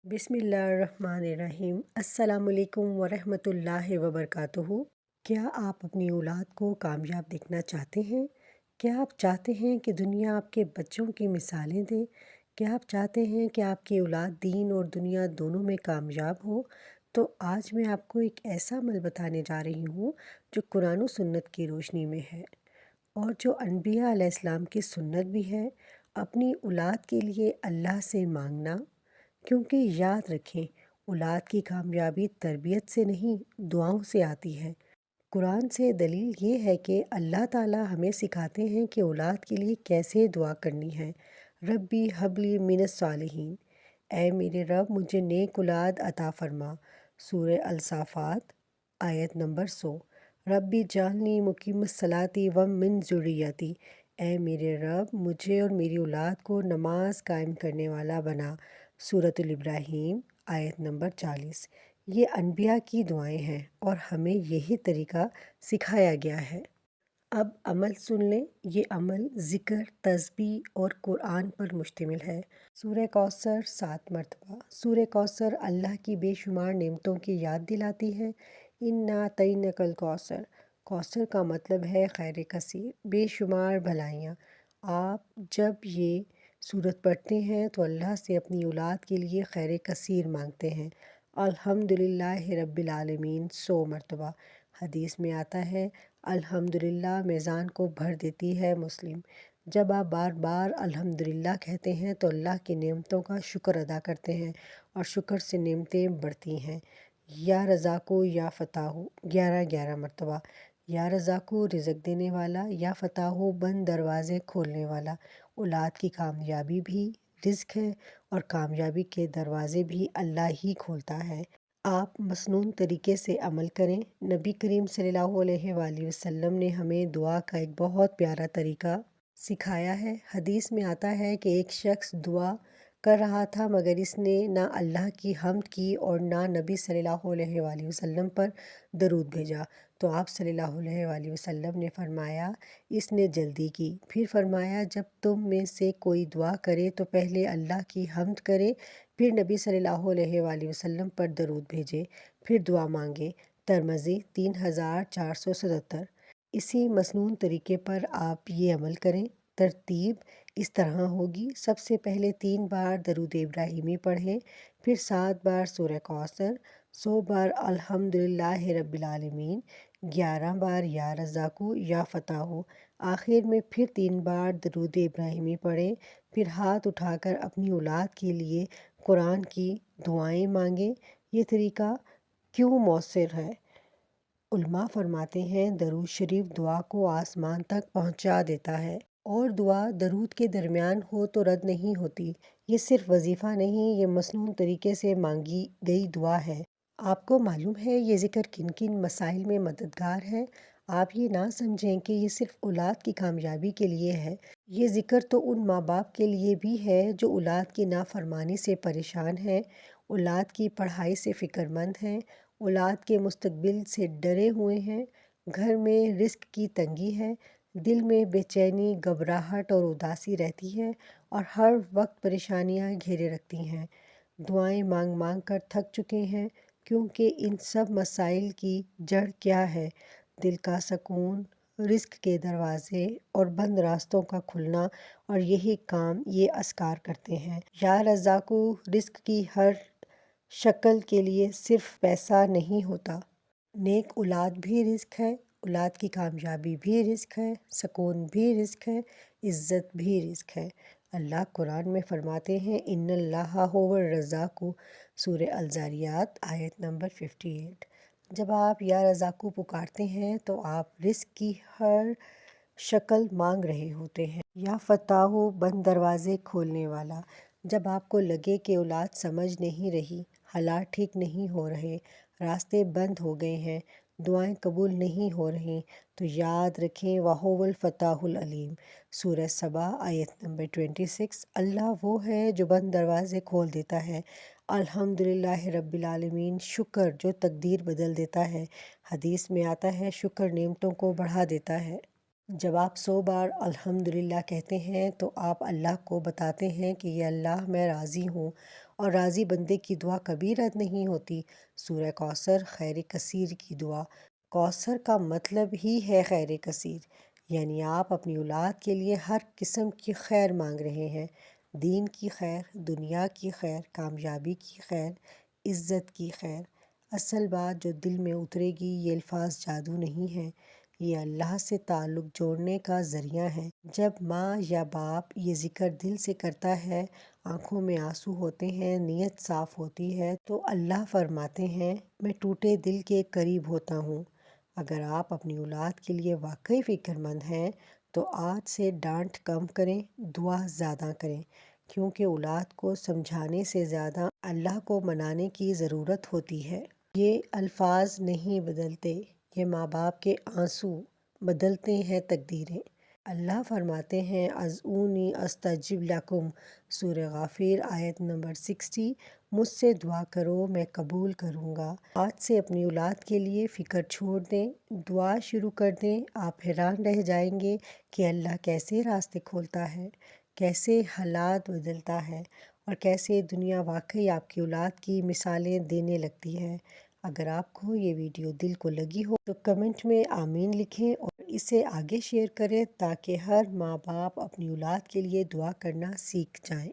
बिस्मिल्लाहिर्रहमानिर्रहीम। अस्सलामुअलैकुम वरहमतुल्लाहि वबरकातुहू। क्या आप अपनी औलाद को कामयाब देखना चाहते हैं? क्या आप चाहते हैं कि दुनिया आपके बच्चों की मिसालें दे? क्या आप चाहते हैं कि आपकी औलाद दीन और दुनिया दोनों में कामयाब हो? तो आज मैं आपको एक ऐसा अमल बताने जा रही हूँ जो कुरान और सुन्नत की रोशनी में है और जो अनबिया अलैहिस्सलाम की सुन्नत भी है। अपनी औलाद के लिए अल्लाह से मांगना, क्योंकि याद रखें, औलाद की कामयाबी तरबियत से नहीं, दुआओं से आती है। कुरान से दलील ये है कि अल्लाह ताला हमें सिखाते हैं कि औलाद के लिए कैसे दुआ करनी है। रब्बी हबली मिनस सालिहीन, ऐ मेरे रब मुझे नेक औलाद अता फरमा। सूरह अल-साफ़ात आयत नंबर 100। रब्बी जालनी मुकीम सलाती व मिन ज़ुर्रियती, ऐ मेरे रब मुझे और मेरी औलाद को नमाज कायम करने वाला बना। सूरतुल इब्राहीम आयत नंबर 40। ये अनबिया की दुआएं हैं और हमें यही तरीका सिखाया गया है। अब अमल सुन लें। ये अमल ज़िक्र, तस्बीह और कुरान पर मुश्तमिल है। सूरह कौसर 7 मरतबा। सूरह कौसर अल्लाह की बेशुमार नेमतों की याद दिलाती है। इन्ना तैनकल कौसर, कौसर का मतलब है खैर कसीर, बेशुमार भलाइयाँ। आप जब ये सूरत पढ़ते हैं तो अल्लाह से अपनी औलाद के लिए खैर कसीर मांगते हैं। अल्हम्दुलिल्लाह रब्बिल आलमीन 100 मरतबा। हदीस में आता है, अल्हम्दुलिल्लाह मीज़ान को भर देती है। मुस्लिम। जब आप बार बार अल्हम्दुलिल्लाह कहते हैं तो अल्लाह की नेमतों का शुक्र अदा करते हैं और शुक्र से नेमतें बढ़ती हैं। या रज़ाक़ो या फ़ताहो 11 मरतबा। या रज़ाक़ो रिज़्क़ देने वाला, या फ़ताहो बंद दरवाज़े खोलने वाला। औलाद की कामयाबी भी रिज़्क़ है और कामयाबी के दरवाज़े भी अल्लाह ही खोलता है। आप मसनून तरीके से अमल करें। नबी करीम सल्लल्लाहु अलैहि वसल्लम ने हमें दुआ का एक बहुत प्यारा तरीका सिखाया है। हदीस में आता है कि एक शख्स दुआ कर रहा था मगर इसने ना अल्लाह की हम्द की और ना नबी सल्लल्लाहु अलैहि वसल्लम पर दरूद भेजा। तो आप सल्लल्लाहु अलैहि वसल्लम ने फरमाया, इसने जल्दी की। फिर फरमाया, जब तुम में से कोई दुआ करे तो पहले अल्लाह की हम्द करे, फिर नबी सल्लल्लाहु अलैहि वसल्लम पर दरूद भेजे, फिर दुआ मांगे। तिरमिज़ी 3477। इसी मसनून तरीके पर आप ये अमल करें। तरतीब इस तरह होगी, सबसे पहले 3 बार दरूद इब्राहिमी पढ़ें, फिर 7 बार सूरह कौसर, 100 बार अल्हम्दुलिल्लाह रब्बिल आलमीन, 11 बार या रज़ाक़ू या फ़ताहो। आखिर में फिर 3 बार दरूद इब्राहिमी पढ़ें, फिर हाथ उठाकर अपनी औलाद के लिए कुरान की दुआएं मांगें। ये तरीका क्यों मौसर है? उलमा फरमाते हैं, दरूद शरीफ दुआ को आसमान तक पहुंचा देता है और दुआ दरूद के दरमियान हो तो रद्द नहीं होती। ये सिर्फ वजीफ़ा नहीं, ये मसनून तरीके से मांगी गई दुआ है। आपको मालूम है ये ज़िक्र किन किन मसाइल में मददगार है? आप ये ना समझें कि ये सिर्फ औलाद की कामयाबी के लिए है। ये ज़िक्र तो उन माँ बाप के लिए भी है जो औलाद की नाफरमानी से परेशान हैं, औलाद की पढ़ाई से फ़िक्रमंद हैं, औलाद के मुस्तकबिल से डरे हुए हैं, घर में रिस्क की तंगी है, दिल में बेचैनी, घबराहट और उदासी रहती है और हर वक्त परेशानियां घेरे रखती हैं। दुआएं मांग मांग कर थक चुके हैं, क्योंकि इन सब मसाइल की जड़ क्या है? दिल का सुकून, रिस्क के दरवाज़े और बंद रास्तों का खुलना, और यही काम ये अस्कार करते हैं। या रज़ाक़ू, रिस्क की हर शक्ल के लिए सिर्फ पैसा नहीं होता। नेक औलाद भी रिस्क है, औलाद की कामयाबी भी रिस्क है, सुकून भी रिस्क है, इज़्ज़त भी रिस्क है। अल्लाह कुरान में फरमाते हैं, इन्नल्लाहा हुवर रज़ाक़ु, सूरह अल-ज़ारियात आयत नंबर 58। जब आप या रज़ाक़ु पुकारते हैं तो आप रिस्क की हर शक्ल मांग रहे होते हैं। या फ़ताहो, बंद दरवाज़े खोलने वाला। जब आपको लगे कि औलाद समझ नहीं रही, हालात ठीक नहीं हो रहे, रास्ते बंद हो गए हैं, दुआएं कबूल नहीं हो रही, तो याद रखें, वहुवल फ़ताहुल अलीम, सूरह सबा आयत नंबर 26। अल्लाह वो है जो बंद दरवाज़े खोल देता है। अल्हम्दुलिल्लाह रब्बिल आलमीन, शुक्र जो तकदीर बदल देता है। हदीस में आता है, शुक्र नेमतों को बढ़ा देता है। जब आप 100 बार अल्हम्दुलिल्लाह कहते हैं तो आप अल्लाह को बताते हैं कि ये अल्लाह, मैं राज़ी हूँ اور راضی بندے کی دعا کبھی رد نہیں ہوتی۔ سورہ کوثر خیر کثیر کی دعا۔ کوثر کا مطلب ہی ہے خیر کثیر، یعنی آپ اپنی اولاد کے لیے ہر قسم کی خیر مانگ رہے ہیں، دین کی خیر، دنیا کی خیر، کامیابی کی خیر، عزت کی خیر۔ اصل بات جو دل میں اترے گی، یہ الفاظ جادو نہیں ہیں، یہ اللہ سے تعلق جوڑنے کا ذریعہ ہے۔ جب ماں یا باپ یہ ذکر دل سے کرتا ہے، آنکھوں میں آنسو ہوتے ہیں، نیت صاف ہوتی ہے، تو اللہ فرماتے ہیں میں ٹوٹے دل کے قریب ہوتا ہوں۔ اگر آپ اپنی اولاد کے لیے واقعی فکر مند ہیں تو آج سے ڈانٹ کم کریں، دعا زیادہ کریں، کیونکہ اولاد کو سمجھانے سے زیادہ اللہ کو منانے کی ضرورت ہوتی ہے۔ یہ الفاظ نہیں بدلتے، یہ ماں باپ کے آنسو بدلتے ہیں تقدیریں۔ اللہ فرماتے ہیں ادعونی استجب لکم، سورہ غافر آیت نمبر 60۔ مجھ سے دعا کرو میں قبول کروں گا۔ آج سے اپنی اولاد کے لیے فکر چھوڑ دیں، دعا شروع کر دیں۔ آپ حیران رہ جائیں گے کہ اللہ کیسے راستے کھولتا ہے، کیسے حالات بدلتا ہے، اور کیسے دنیا واقعی آپ کی اولاد کی مثالیں دینے لگتی ہے۔ اگر آپ کو یہ ویڈیو دل کو لگی ہو تو کمنٹ میں آمین لکھیں اور اسے آگے شیئر کریں تاکہ ہر ماں باپ اپنی اولاد کے لیے دعا کرنا سیکھ جائیں۔